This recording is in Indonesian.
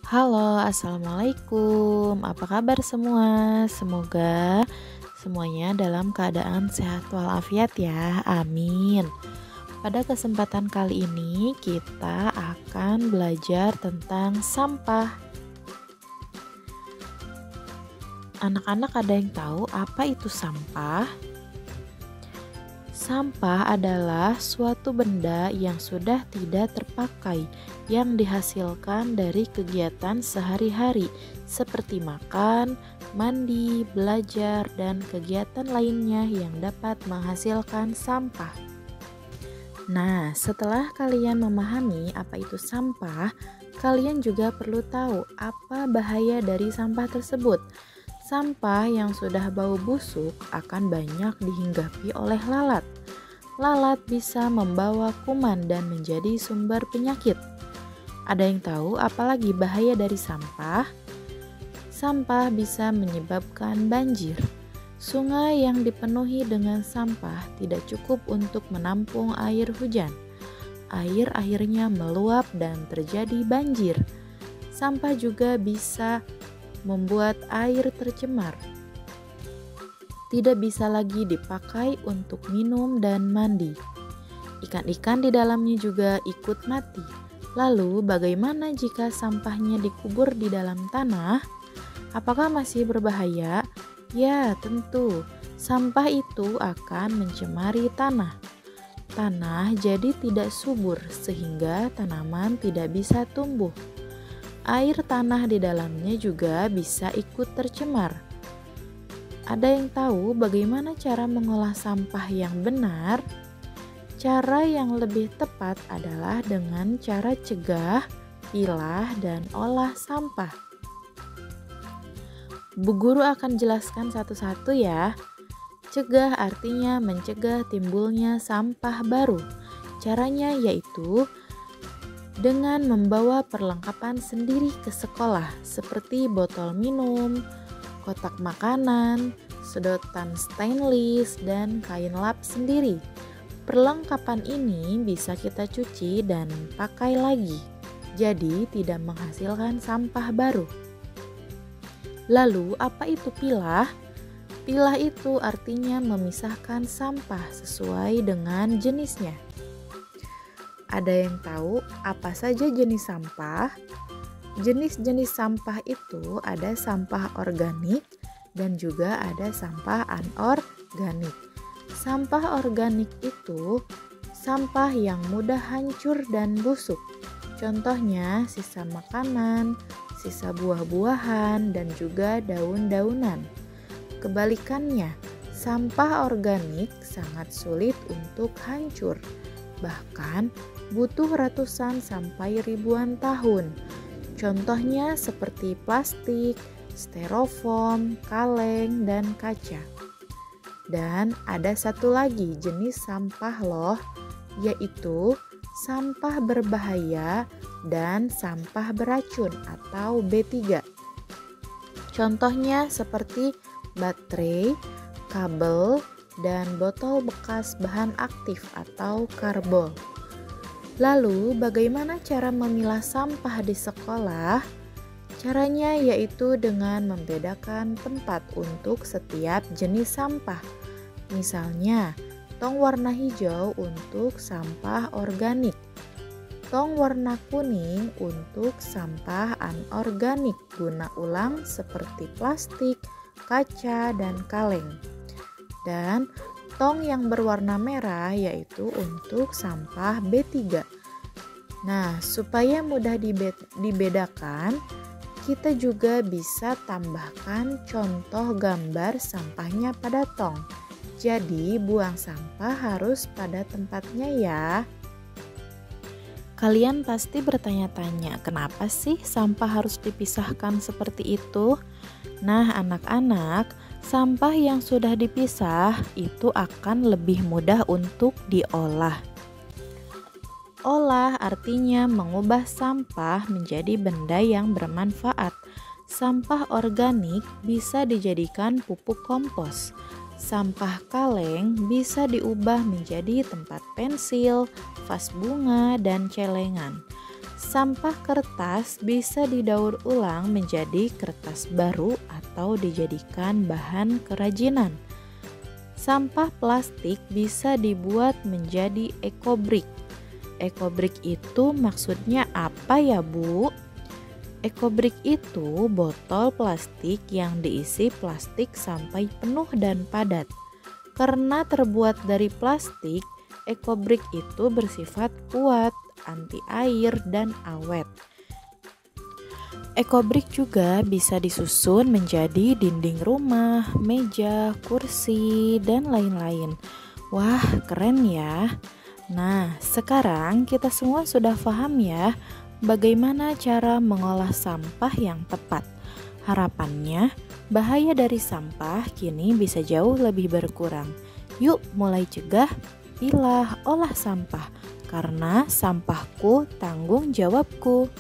Halo, assalamualaikum. Apa kabar semua? Semoga semuanya dalam keadaan sehat walafiat ya. Amin. Pada kesempatan kali ini, kita akan belajar tentang sampah. Anak-anak ada yang tahu apa itu sampah? Sampah adalah suatu benda yang sudah tidak terpakai yang dihasilkan dari kegiatan sehari-hari seperti makan, mandi, belajar, dan kegiatan lainnya yang dapat menghasilkan sampah. Nah, setelah kalian memahami apa itu sampah, kalian juga perlu tahu apa bahaya dari sampah tersebut. Sampah yang sudah bau busuk akan banyak dihinggapi oleh lalat. Lalat bisa membawa kuman dan menjadi sumber penyakit. Ada yang tahu apalagi bahaya dari sampah? Sampah bisa menyebabkan banjir. Sungai yang dipenuhi dengan sampah tidak cukup untuk menampung air hujan. Air akhirnya meluap dan terjadi banjir. Sampah juga bisa membuat air tercemar. Tidak bisa lagi dipakai untuk minum dan mandi. Ikan-ikan di dalamnya juga ikut mati. Lalu bagaimana jika sampahnya dikubur di dalam tanah? Apakah masih berbahaya? Ya, tentu. Sampah itu akan mencemari tanah. Tanah jadi tidak subur sehingga tanaman tidak bisa tumbuh. Air tanah di dalamnya juga bisa ikut tercemar. Ada yang tahu bagaimana cara mengolah sampah yang benar? Cara yang lebih tepat adalah dengan cara cegah, pilah, dan olah sampah. Bu Guru akan jelaskan satu-satu ya. Cegah artinya mencegah timbulnya sampah baru. Caranya yaitu dengan membawa perlengkapan sendiri ke sekolah seperti botol minum, kotak makanan, sedotan stainless, dan kain lap sendiri. Perlengkapan ini bisa kita cuci dan pakai lagi, jadi tidak menghasilkan sampah baru. Lalu, apa itu pilah? Pilah itu artinya memisahkan sampah sesuai dengan jenisnya. Ada yang tahu apa saja jenis sampah? Jenis-jenis sampah itu ada sampah organik dan juga ada sampah anorganik. Sampah organik itu sampah yang mudah hancur dan busuk. Contohnya sisa makanan, sisa buah-buahan, dan juga daun-daunan. Kebalikannya, sampah organik sangat sulit untuk hancur. Bahkan butuh ratusan sampai ribuan tahun. Contohnya seperti plastik, styrofoam, kaleng, dan kaca. Dan ada satu lagi jenis sampah loh, yaitu sampah berbahaya dan sampah beracun atau B3. Contohnya seperti baterai, kabel, dan botol bekas bahan aktif atau karbol. Lalu, bagaimana cara memilah sampah di sekolah? Caranya yaitu dengan membedakan tempat untuk setiap jenis sampah. Misalnya, tong warna hijau untuk sampah organik, tong warna kuning untuk sampah anorganik guna ulang seperti plastik, kaca, dan kaleng. Dan tong yang berwarna merah yaitu untuk sampah B3. Nah, supaya mudah dibedakan, kita juga bisa tambahkan contoh gambar sampahnya pada tong. Jadi, buang sampah harus pada tempatnya ya. Kalian pasti bertanya-tanya, kenapa sih sampah harus dipisahkan seperti itu? Nah, anak-anak, sampah yang sudah dipisah itu akan lebih mudah untuk diolah. Olah artinya mengubah sampah menjadi benda yang bermanfaat. Sampah organik bisa dijadikan pupuk kompos. Sampah kaleng bisa diubah menjadi tempat pensil, vas bunga, dan celengan. Sampah kertas bisa didaur ulang menjadi kertas baru atau dijadikan bahan kerajinan. Sampah plastik bisa dibuat menjadi ekobrik. Ekobrik itu maksudnya apa ya, Bu? Ekobrik itu botol plastik yang diisi plastik sampai penuh dan padat. Karena terbuat dari plastik, ekobrik itu bersifat kuat, anti air, dan awet. Ekobrik juga bisa disusun menjadi dinding rumah, meja, kursi, dan lain-lain. Wah, keren ya. Nah, sekarang kita semua sudah paham ya bagaimana cara mengolah sampah yang tepat. Harapannya, bahaya dari sampah kini bisa jauh lebih berkurang. Yuk mulai cegah, pilah, olah sampah, karena sampahku tanggung jawabku.